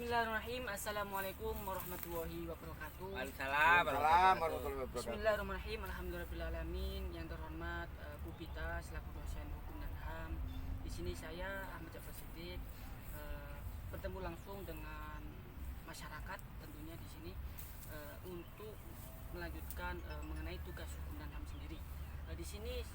Bismillahirrahmanirrahim. Assalamualaikum warahmatullahi wabarakatuh. Waalaikumsalam warahmatullahi wabarakatuh. Bismillahirrahmanirrahim. Alhamdulillahirobbilalamin. Yang terhormat Bu Pita selaku dosen hukum dan HAM. Di sini saya Ahmad Jafar Siddiq bertemu langsung dengan masyarakat tentunya di sini untuk melanjutkan mengenai tugas hukum dan HAM sendiri. Di sini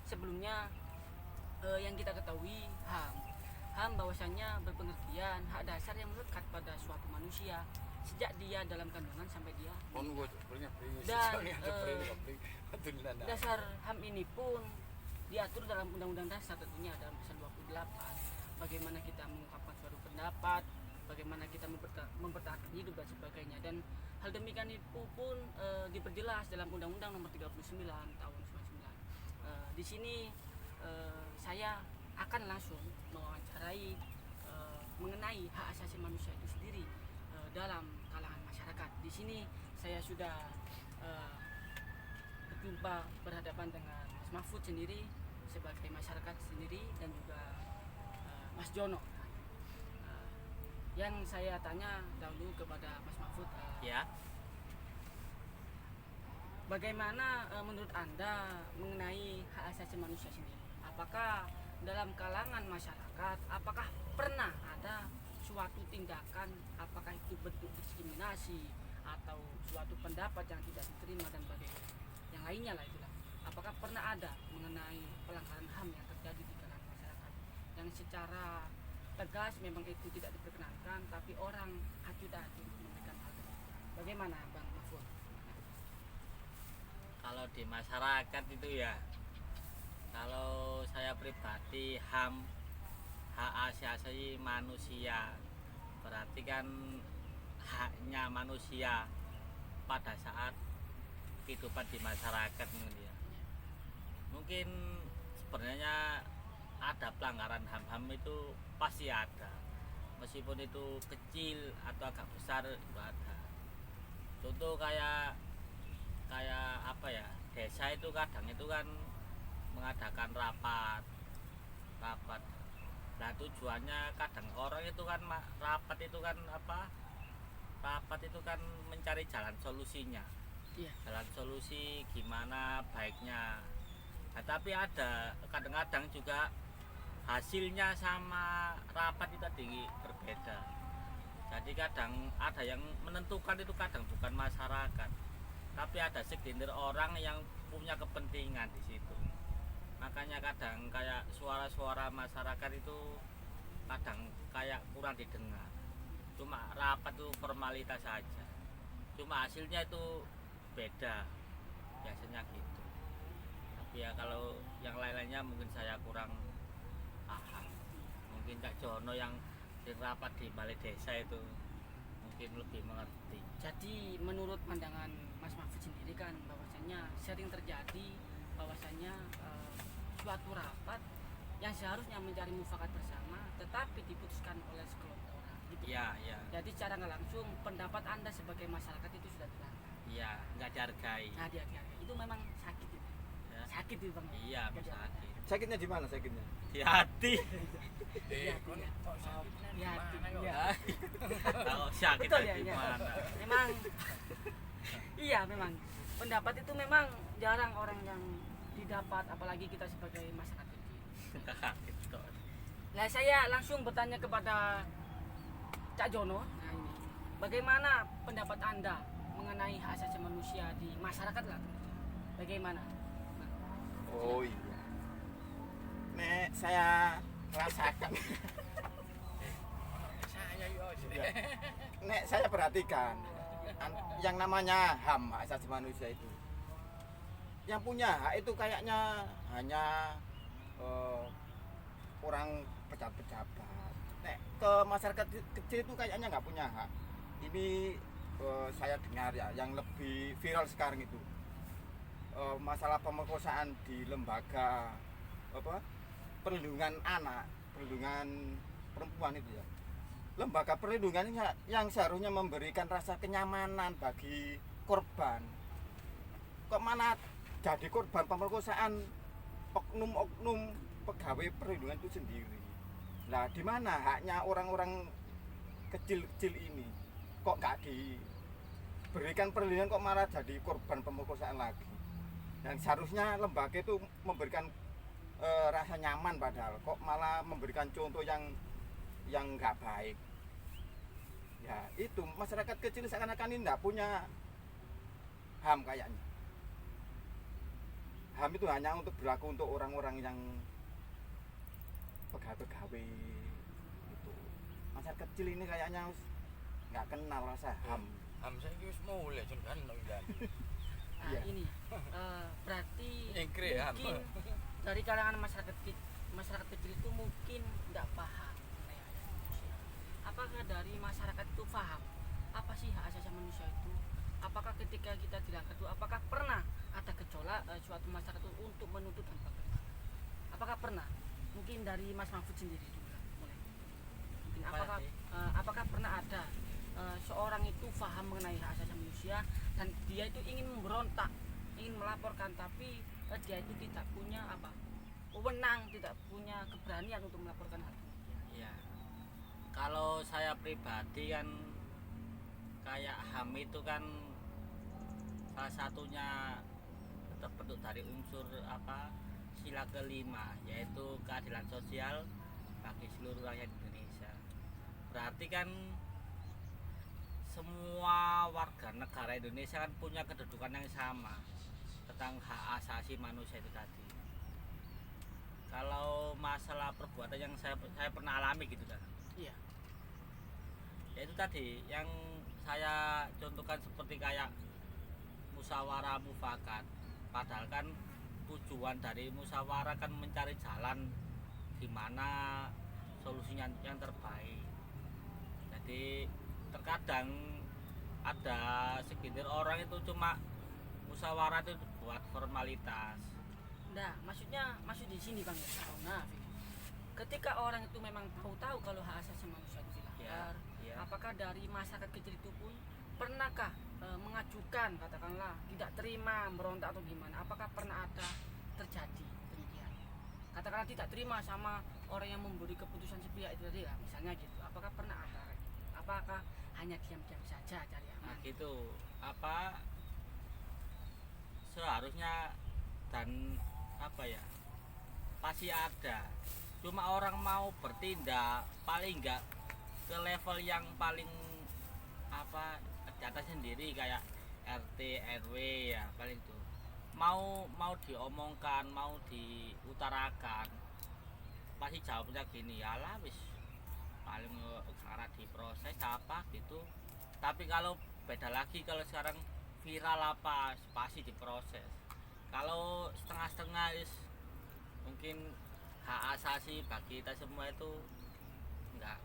sebelumnya yang kita ketahui HAM bahwasanya berpengertian hak dasar yang melekat pada suatu manusia sejak dia dalam kandungan sampai dia dan dasar HAM ini pun diatur dalam Undang-Undang Dasar tentunya dalam pasal 28 bagaimana kita mengungkapkan suatu pendapat, bagaimana kita mempertahankan hidup dan sebagainya, dan hal demikian itu pun diperjelas dalam Undang-Undang Nomor 39 tahun 99. Di sini saya akan langsung mewawancarai mengenai hak asasi manusia itu sendiri dalam kalangan masyarakat. Di sini saya sudah berjumpa berhadapan dengan Mas Mahfud sendiri sebagai masyarakat sendiri dan juga Mas Jono. Yang saya tanya dahulu kepada Mas Mahfud, ya. Bagaimana menurut Anda mengenai hak asasi manusia sendiri? Apakah dalam kalangan masyarakat, apakah pernah ada suatu tindakan, apakah itu bentuk diskriminasi atau suatu pendapat yang tidak diterima dan bagaimana yang lainnya lah itulah, apakah pernah ada mengenai pelanggaran HAM yang terjadi di kalangan masyarakat yang secara tegas memang itu tidak diperkenankan tapi orang acuh-acuh memberikan hal itu? Bagaimana Bang Mahfud? Kalau di masyarakat itu ya, kalau saya pribadi HAM, hak asasi manusia, berarti kan haknya manusia pada saat kehidupan di masyarakat mungkin ya. Mungkin sebenarnya ada pelanggaran HAM itu pasti ada, meskipun itu kecil atau agak besar itu ada. Contoh kayak apa ya, desa itu kadang itu kan mengadakan rapat. Nah tujuannya kadang orang itu kan rapat itu kan mencari jalan solusinya. Iya. Jalan solusi gimana baiknya. Nah, tapi ada kadang-kadang juga hasilnya sama rapat itu tadi berbeda. Jadi kadang ada yang menentukan itu kadang bukan masyarakat, tapi ada segelintir orang yang punya kepentingan di situ. Makanya kadang kayak suara-suara masyarakat itu kadang kayak kurang didengar. Cuma rapat itu formalitas saja, cuma hasilnya itu beda biasanya gitu. Tapi ya kalau yang lain-lainnya mungkin saya kurang paham. Mungkin Cak Jono yang rapat di balai desa itu mungkin lebih mengerti. Jadi menurut pandangan Mas Mahfud sendiri kan bahwasanya sering terjadi bahwasanya suatu rapat yang seharusnya mencari mufakat bersama tetapi diputuskan oleh sekelompok orang gitu. Iya. Jadi secara nggak langsung pendapat Anda sebagai masyarakat itu sudah dilanggar. Iya, nggak dihargai. Nah dia itu memang sakit itu. Ya. Sakit itu Bang. Iya, Jadi, sakit. Sakitnya di mana sakitnya? Di hati. di hati ya. Di hati. Ya. Tahu sakit Betul ya, di ya. mana. Memang iya memang pendapat itu memang jarang orang yang didapat, apalagi kita sebagai masyarakat kecil. Gitu. Nah saya langsung bertanya kepada Cak Jono. Nah ini, bagaimana pendapat Anda mengenai hak asasi manusia di masyarakat lah? Bagaimana? Oh iya. Nek saya rasakan. Ya. Nek saya perhatikan yang namanya HAM, hak asasi manusia itu. Yang punya hak itu kayaknya hanya orang pejabat-pejabat. Nek ke masyarakat kecil itu kayaknya nggak punya hak. Ini saya dengar ya, yang lebih viral sekarang itu masalah pemerkosaan di lembaga perlindungan anak, perlindungan perempuan itu ya. Lembaga perlindungan yang seharusnya memberikan rasa kenyamanan bagi korban, kok mana jadi korban pemerkosaan oknum-oknum pegawai perlindungan itu sendiri. Nah, di mana haknya orang-orang kecil-kecil ini kok nggak diberikan perlindungan, kok malah jadi korban pemerkosaan lagi. Yang seharusnya lembaga itu memberikan rasa nyaman, padahal kok malah memberikan contoh yang nggak baik. Ya itu, masyarakat kecil seakan-akan ini nggak punya HAM kayaknya. HAM itu hanya untuk berlaku untuk orang-orang yang pegawai-pegawai gitu. Masyarakat kecil ini kayaknya nggak kenal rasa HAM. HAM saiki wis mulai jan kan dan. Iya. Ini berarti Nyengkre, HAM. mungkin dari kalangan masyarakat kecil itu mungkin nggak paham mengenai hak asasi manusia. Apakah dari masyarakat itu paham apa sih hak asasi manusia itu? Apakah ketika kita dilanggar itu, apakah pernah ada gejolak suatu masyarakat itu untuk menuntut dan bagaimana? Apakah pernah? Mungkin dari Mas Mahfud sendiri dulu lah, mulai. Mungkin apakah pernah ada seorang itu paham mengenai hak asasi manusia dan dia itu ingin memberontak, ingin melaporkan, tapi dia itu tidak punya wewenang, tidak punya keberanian untuk melaporkan hal itu. Ya, kalau saya pribadi kan kayak HAM itu kan salah satunya terbentuk dari unsur sila kelima, yaitu keadilan sosial bagi seluruh rakyat Indonesia. Berarti kan semua warga negara Indonesia kan punya kedudukan yang sama tentang hak asasi manusia itu tadi. Kalau masalah perbuatan yang saya pernah alami gitu kan, Iya. ya itu tadi yang saya contohkan seperti kayak musyawarah mufakat. Padahal kan tujuan dari musyawarah kan mencari jalan gimana solusinya yang terbaik. Jadi terkadang ada segelintir orang itu cuma musyawarah itu buat formalitas. Nah, maksud di sini Bang ya. Nah, ketika orang itu memang tahu kalau hak asasi manusia itu dilanggar, Ya. apakah dari masyarakat kecil itu pun pernahkah mengajukan, katakanlah tidak terima, berontak atau gimana? Apakah pernah ada terjadi demikian? Katakanlah tidak terima sama orang yang memberi keputusan sepihak itu tadi ya, misalnya gitu. Apakah pernah ada? Apakah hanya diam-diam saja cari Nah aman? gitu, seharusnya dan pasti ada, cuma orang mau bertindak paling enggak ke level yang paling di atas sendiri kayak RT RW ya, paling itu mau diomongkan, mau diutarakan, pasti jawabnya gini, alah wis paling karena diproses apa gitu. Tapi kalau beda lagi, kalau sekarang viral pasti diproses. Kalau setengah-setengah mungkin hak asasi bagi kita semua itu nggak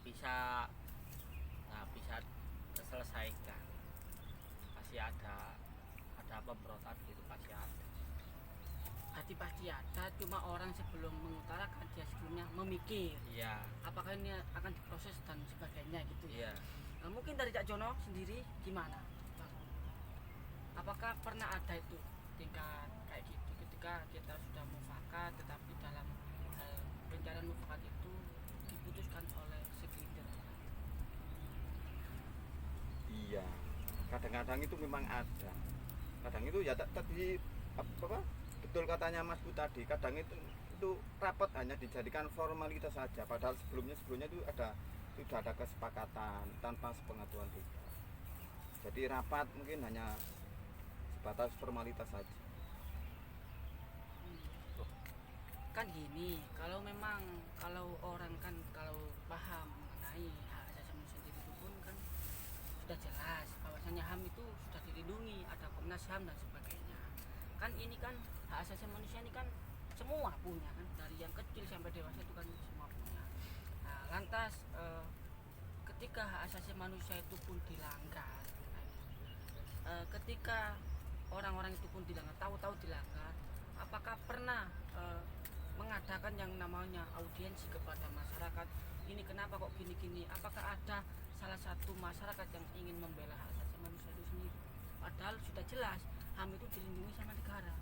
bisa terselesaikan. Pasti ada pemberontakan gitu, pasti ada. Pasti ada, cuma orang sebelum mengutarakan dia sebelumnya memikir Iya, apakah ini akan diproses dan sebagainya gitu ya. iya. Mungkin dari Cak Jono sendiri gimana, Bang? Apakah pernah ada itu tingkat kayak gitu ketika kita sudah mufakat tetapi dalam pencarian mufakat itu diputuskan oleh segelintir orang? Iya, kadang-kadang itu memang ada. Kadang itu ya tadi betul katanya Mas Bu tadi, kadang itu rapat hanya dijadikan formalitas saja, padahal sebelumnya itu sudah ada kesepakatan tanpa sepengetahuan kita. Jadi rapat mungkin hanya sebatas formalitas saja. Kan gini, kalau orang kan kalau paham mengenai hak asasi manusia sendiri itu pun kan sudah jelas bahwasanya HAM itu sudah dilindungi, ada Komnas HAM dan sebagainya. Kan ini kan hak asasi manusia ini kan semua punya kan, dari yang kecil sampai dewasa itu kan semua punya. Nah, lantas ketika hak asasi manusia itu pun dilanggar, ketika orang-orang itu pun dilanggar, tahu-tahu dilanggar, apakah pernah mengadakan yang namanya audiensi kepada masyarakat, ini kenapa kok gini-gini? Apakah ada salah satu masyarakat yang ingin membela hak asasi manusia itu sendiri? Padahal sudah jelas HAM itu dilindungi sama negara.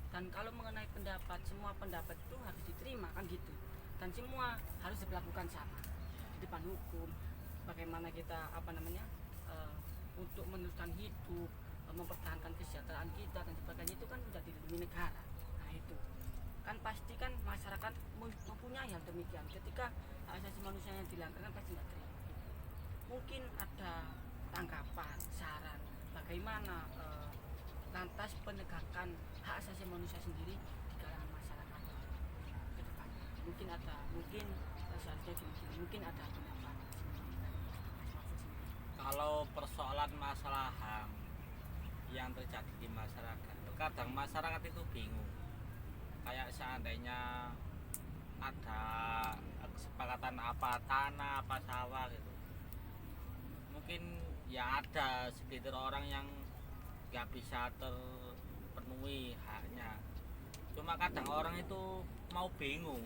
Dan kalau mengenai pendapat, semua pendapat itu harus diterima kan gitu. Dan semua harus diperlakukan sama di depan hukum, bagaimana kita untuk meneruskan hidup, mempertahankan kesejahteraan kita dan sebagainya, itu kan sudah dilindungi negara. Nah itu kan pasti kan masyarakat mempunyai hal demikian. Ketika hak asasi manusia yang dilanggar kan pasti nggak terima. Mungkin ada tanggapan, saran bagaimana lantas penegakan hak asasi manusia sendiri di kalangan masyarakat ke depan. Mungkin seharusnya gini, mungkin ada pendapat sendiri dari Mas Mahfud sendiri. Kalau persoalan masalah HAM yang terjadi di masyarakat, kadang masyarakat itu bingung. Kayak seandainya ada kesepakatan apa tanah, apa sawah gitu, mungkin ya ada segelintir orang yang nggak bisa terpenuhi haknya. Cuma kadang orang itu mau bingung,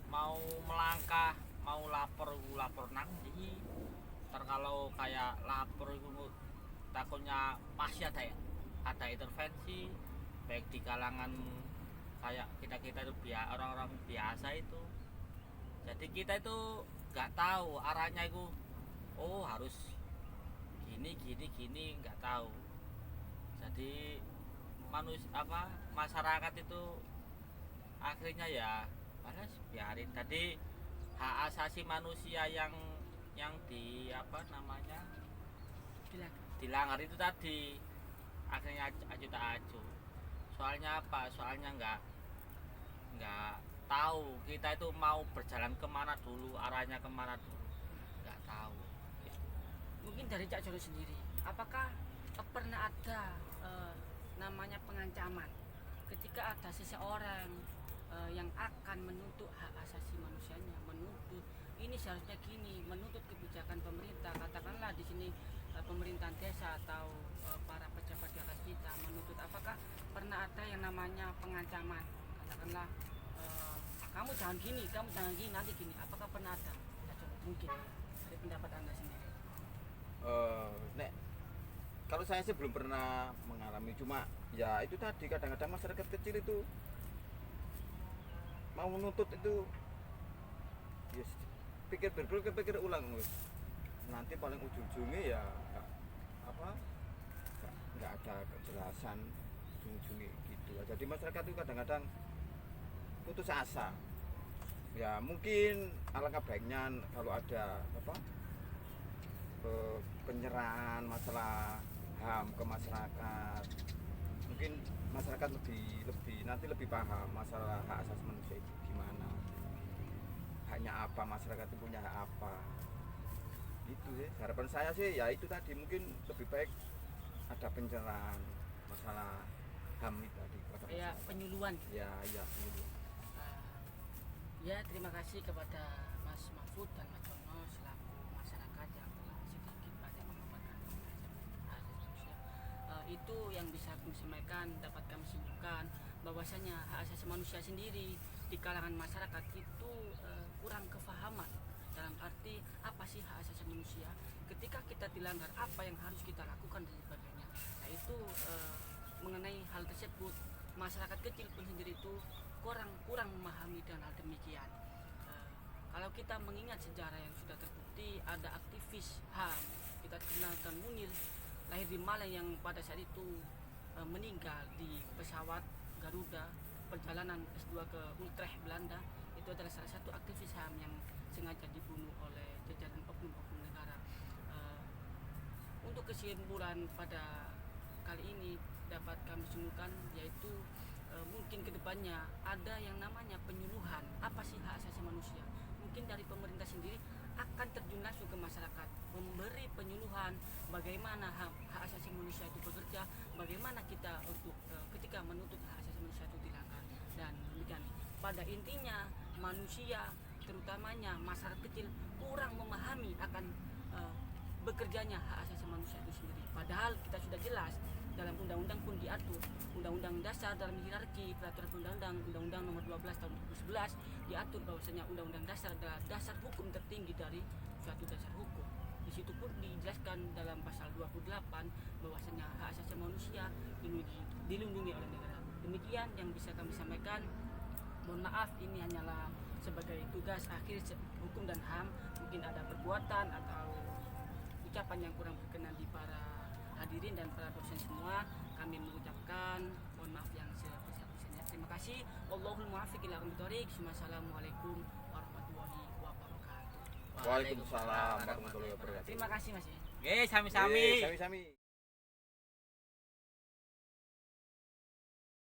mau melangkah, mau lapor nanti. Ntar kalau kayak lapor itu takutnya pasti ada intervensi, baik di kalangan kayak kita itu orang-orang biasa itu. Jadi kita itu nggak tahu arahnya itu, oh harus gini nggak tahu. Jadi masyarakat itu akhirnya ya malas biarin. Tadi hak asasi manusia yang dilanggar itu tadi akhirnya acu tak acu. Soalnya apa? Soalnya nggak tahu kita itu mau berjalan kemana dulu, arahnya kemana dulu, nggak tahu. Mungkin dari Cak Jono sendiri, apakah pernah ada namanya pengancaman ketika ada seseorang yang akan menuntut hak asasi manusianya, menuntut ini seharusnya gini, menuntut kebijakan pemerintah, katakanlah di sini pemerintahan desa atau para pejabat di atas kita menuntut, apakah pernah ada yang namanya pengancaman, katakanlah kamu jangan gini, nanti gini, apakah pernah ada? Mungkin dari pendapat Anda sendiri. Kalau saya sih belum pernah mengalami, cuma ya itu tadi kadang-kadang masyarakat kecil itu mau menuntut itu ya pikir ulang, nanti paling ujung-ujungnya ya nggak ada kejelasan ujung-ujungnya gitu. Jadi masyarakat itu kadang-kadang putus asa. Ya mungkin alangkah baiknya kalau ada penyerahan masalah HAM ke masyarakat, mungkin masyarakat lebih paham masalah hak asasi manusia itu gimana, haknya apa, masyarakat itu punya hak apa. Itu sih harapan saya sih, ya itu tadi, mungkin lebih baik ada pencerahan masalah HAM itu tadi. Kayak penyuluhan. Ya penyuluhan. Ya, terima kasih kepada Mas Mahfud dan Mas Jono selaku masyarakat yang telah sedikit banyak memaparkan hak asasi manusia. Itu yang bisa kami sampaikan, dapat kami simpulkan bahwasanya hak asasi manusia sendiri di kalangan masyarakat itu kurang kefahaman dalam arti apa sih hak asasi manusia, ketika kita dilanggar apa yang harus kita lakukan dan sebagainya. Nah itu mengenai hal tersebut masyarakat kecil pun sendiri itu kurang memahami dan hal demikian. Kalau kita mengingat sejarah yang sudah terbukti, ada aktivis HAM kita kenalkan Munir lahir di Malang yang pada saat itu meninggal di pesawat Garuda perjalanan S2 ke Utrecht Belanda. Itu adalah salah satu aktivis HAM yang sengaja dibunuh oleh jajaran oknum-oknum negara. Untuk kesimpulan pada kali ini dapat kami simpulkan yaitu mungkin kedepannya ada yang namanya penyuluhan apa sih hak asasi manusia. Mungkin dari pemerintah sendiri akan terjun langsung ke masyarakat, memberi penyuluhan bagaimana hak asasi manusia itu bekerja, bagaimana kita untuk ketika menuntut hak asasi manusia itu dilanggar, dan demikian. Pada intinya manusia, terutamanya masyarakat kecil, kurang memahami akan bekerjanya hak asasi manusia itu sendiri. Padahal kita sudah jelas dalam undang-undang pun diatur, undang-undang dasar dalam hierarki peraturan undang-undang nomor 12 tahun 2011 diatur bahwasanya undang-undang dasar adalah dasar hukum tertinggi dari suatu dasar hukum. Di situ pun dijelaskan dalam pasal 28 bahwasanya hak asasi manusia dilindungi oleh negara. Demikian yang bisa kami sampaikan. Mohon maaf, ini hanyalah sebagai tugas akhir hukum dan HAM. mungkin ada perbuatan atau ucapan yang kurang berkenan di para hadirin dan para dosen semua, kami mengucapkan mohon maaf yang sebesar-besarnya. Terima kasih. Wallahul muwaffiq ila aqwamit thoriq. Wassalamualaikum warahmatullahi wabarakatuh. Waalaikumsalam warahmatullahi wabarakatuh. Terima kasih Mas. Oke, sami-sami. Sami-sami.